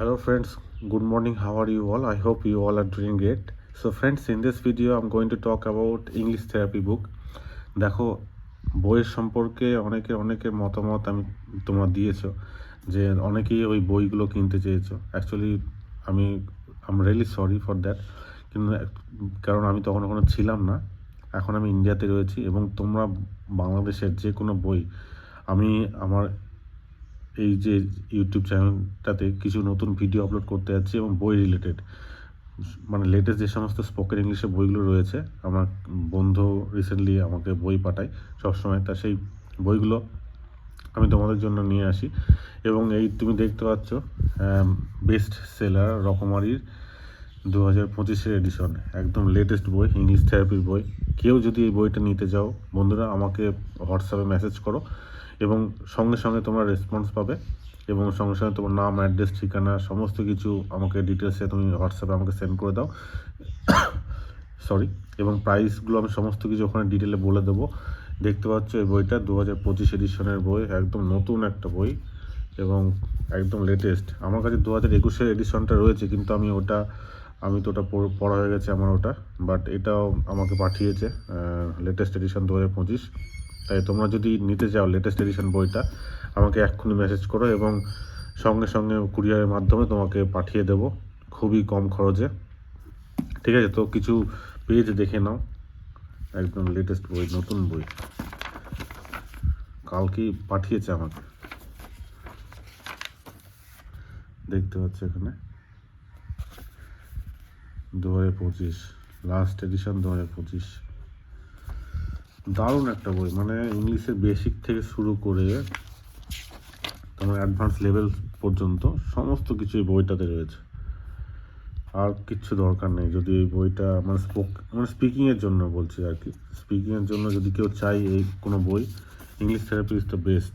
Hello friends, good morning. How are you all? I hope you all are doing great. So friends, in this video I'm going to talk about English therapy book. দেখো, বইয়ের সম্পর্কে অনেকের মতামত তোমরা দিয়েছো যে অনেকেই ওই বইগুলো কিনতে চেয়েছো। Actually am really sorry for that, কিন্তু কারণ আমি তখন ওখানে ছিলাম না, এখন আমি ইন্ডিয়াতে রয়েছি এবং তোমরা বাংলাদেশের যে কোনো বই আমি আমার এই যে ইউটিউব চ্যানেলটাতে কিছু নতুন ভিডিও আপলোড করতে যাচ্ছি এবং বই রিলেটেড, মানে লেটেস্ট যে সমস্ত স্পোকেন ইংলিশে বইগুলো রয়েছে। আমার বন্ধু রিসেন্টলি আমাকে বই পাঠায় সবসময়, তা সেই বইগুলো আমি তোমাদের জন্য নিয়ে আসি। এবং এই তুমি দেখতে পাচ্ছ বেস্ট সেলার রকমারির 2025 এডিশন, একদম লেটেস্ট বই, ইংলিশ থেরাপির বই। কেউ যদি এই বইটা নিতে চাও বন্ধুরা, আমাকে হোয়াটসঅ্যাপে মেসেজ করো এবং সঙ্গে সঙ্গে তোমরা রেসপন্স পাবে এবং সঙ্গে সঙ্গে তোমার নাম, অ্যাড্রেস, ঠিকানা সমস্ত কিছু আমাকে ডিটেলসে তুমি হোয়াটসঅ্যাপে আমাকে সেন্ড করে দাও। সরি, এবং প্রাইসগুলো আমি সমস্ত কিছু ওখানে ডিটেলে বলে দেবো। দেখতে পাচ্ছ এই বইটা 2025 এডিশনের বই, একদম নতুন একটা বই এবং একদম লেটেস্ট। আমার কাছে 2021 এডিশনটা রয়েছে, কিন্তু আমি তো ওটা পড়া হয়ে গেছে আমার ওটা, বাট এটাও আমাকে পাঠিয়েছে লেটেস্ট এডিশন 2025। তাই তোমরা যদি নিতে চাও লেটেস্ট এডিশন বইটা, আমাকে এক্ষুনি মেসেজ করো এবং সঙ্গে সঙ্গে কুরিয়ারের মাধ্যমে তোমাকে পাঠিয়ে দেবো খুবই কম খরচে। ঠিক আছে, তো কিছু পেজ দেখে নাও, একদম লেটেস্ট বই, নতুন বই, কালকেই পাঠিয়েছে আমাকে। দেখতে পাচ্ছ এখানে 2025 লাস্ট এডিশন 2025। দারুণ একটা বই, মানে ইংলিশের বেসিক থেকে শুরু করে তোমার অ্যাডভান্স লেভেল পর্যন্ত সমস্ত কিছু এই বইটাতে রয়েছে। আর কিচ্ছু দরকার নেই। যদি এই বইটা মানে স্পিকিংয়ের জন্য বলছি আর কি, স্পিকিংয়ের জন্য যদি কেউ চাই এই কোনো বই, English therapy is the best.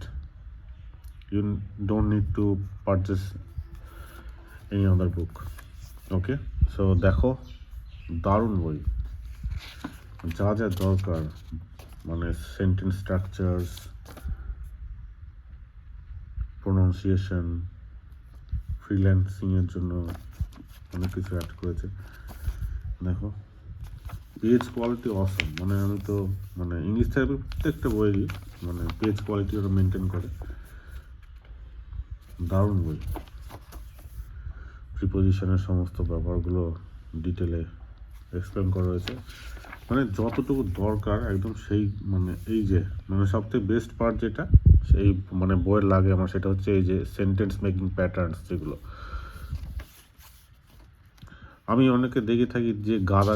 You don't need to purchase any other book. Okay, so দেখো, দারুণ বই, যা যা দরকার, মানে সেন্টেন্স স্ট্রাকচারস, প্রোনাউন্সিয়েশন, ফ্রিল্যান্সিংয়ের জন্য অনেক কিছু অ্যাড করেছে। দেখো, পেজ কোয়ালিটি অসম, মানে আমি তো মানে ইংলিশ থেরাপির প্রত্যেকটা বইয়েরই মানে পেজ কোয়ালিটি ওরা মেনটেন করে। দারুণ বই, প্রিপোজিশনের সমস্ত ব্যাপারগুলো ডিটেলে এক্সপ্লেন করা হয়েছে, মানে যতটুকু দরকার একদম সেই, মানে এই যে মানে সবথেকে বেস্ট পার্ট যেটা সেই মানে বইয়ের লাগে আমার, সেটা হচ্ছে এই যে সেন্টেন্স মেকিং প্যাটার্নস, যেগুলো আমি অনেকে দেখে থাকি যে গাদা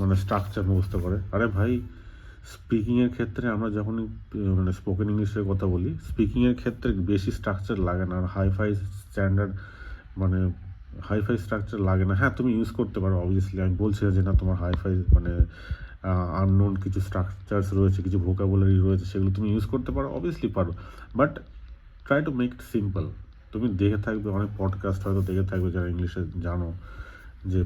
মানে স্ট্রাকচার মুখস্থ করে। আরে ভাই, স্পিকিংয়ের ক্ষেত্রে আমরা যখনই মানে স্পোকেন ইংলিশের কথা বলি, স্পিকিংয়ের ক্ষেত্রে বেশি স্ট্রাকচার লাগে না, আর হাইফাই স্ট্রাকচার লাগে না। হ্যাঁ, তুমি ইউজ করতে পারো অবভিয়াসলি, আমি বলছি না যে না, তোমার হাইফাই মানে আননোন কিছু স্ট্রাকচার্স রয়েছে, কিছু ভোকাবুলারি রয়েছে, সেগুলো তুমি ইউজ করতে পারো, অবভিয়াসলি পারো, but try to make it simple. তুমি দেখে থাকবে অনেক পডকাস্ট, হয়তো দেখে থাকবে যারা ইংলিশে জানো, যে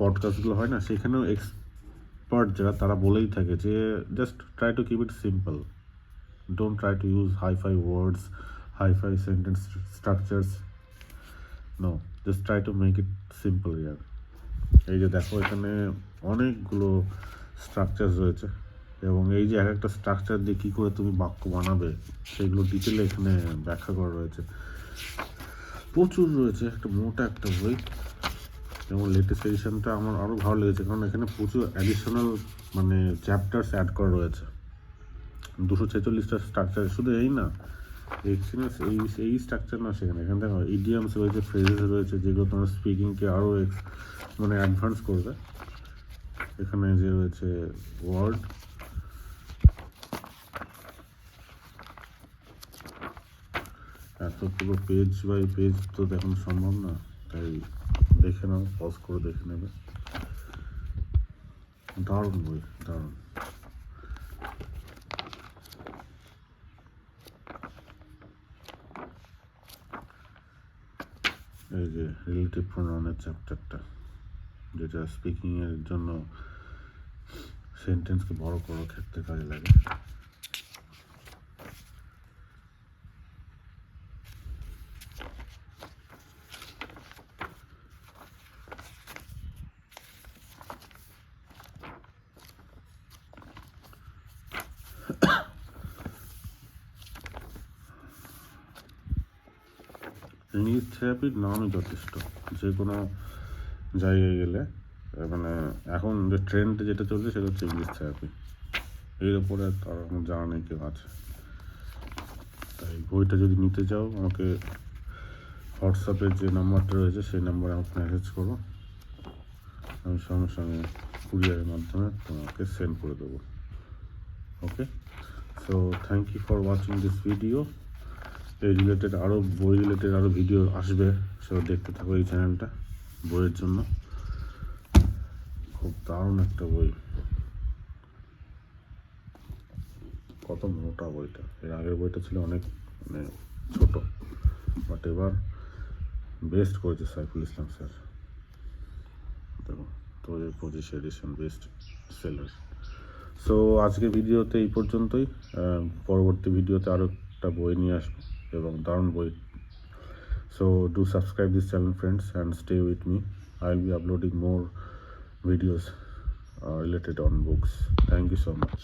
পডকাস্টগুলো হয় না, সেখানেও এক্সপার্ট যারা তারা বলেই থাকে যে just try to keep it simple, don't try to use hi-fi words, hi-fi sentence structures, no, just try to make it simple ইয়ার। এই যে দেখো, এখানে অনেকগুলো স্ট্রাকচার রয়েছে এবং এই যে এক একটা স্ট্রাকচার দিয়ে কী করে তুমি বাক্য বানাবে সেগুলো ডিটেলে এখানে ব্যাখ্যা করা রয়েছে, প্রচুর রয়েছে। একটা মোটা একটা বই, এবং লেটেস্ট এডিশনটা আমার আরও ভালো লেগেছে, কারণ এখানে প্রচুর অ্যাডিশনাল মানে চ্যাপ্টার্স অ্যাড করা রয়েছে। 246টা স্ট্রাকচার, শুধু এই না, এই স্ট্রাকচার না, এখানে দেখো ইডিয়ামস রয়েছে, ফ্রেজেস রয়েছে, যেগুলো তোমার স্পিকিংকে আরও মানে অ্যাডভান্স করবে। এখানে যে রয়েছে ওয়ার্ড, এত পুরো পেজ বাই পেজ তো দেখানো সম্ভব না, তাই দেখে নাও, পজ করে দেখে নেবে। দারুণ বই, দারুণ। এই যে রিলেটিভ প্রোনাউনের চ্যাপ্টারটা, যেটা স্পিকিংয়ের জন্য সেন্টেন্সকে বড় করার ক্ষেত্রে কাজে লাগে। ইংলিশ থেরাপির নামই যথেষ্ট। যে কোনো জায়গায় গেলে মানে এখন যে ট্রেন্ডে যেটা চলছে সেটা হচ্ছে ইংলিশ থেরাপি। এর ওপরে আর আমার জানা নেই কেউ আছে। তাই বইটা যদি নিতে চাও আমাকে হোয়াটসঅ্যাপের যে নাম্বারটা রয়েছে সেই নাম্বারে আমাকে মেসেজ করো, আমি সঙ্গে সঙ্গে কুরিয়ারের মাধ্যমে তোমাকে সেন্ড করে দেবো। Okay, so thank you for watching this video. এই রিলেটেড আরও বই রিলেটেড আরও ভিডিও আসবে, সেটা দেখতে থাকো এই চ্যানেলটা। বইয়ের জন্য খুব দারুণ একটা বই, কত মোটা বইটা। এর আগের বইটা ছিল অনেক মানে ছোট, বাট এবার বেস্ট করেছে সাইফুল ইসলাম স্যার। দেখো 2025 এডিশন বেস্ট সেলার। সো আজকের ভিডিওতে এই পর্যন্তই। পরবর্তী ভিডিওতে আরও একটা বই নিয়ে আসবো এবং দারুণ বই। So do subscribe this channel friends and stay with me. I will be uploading more videos related on books. Thank you so much.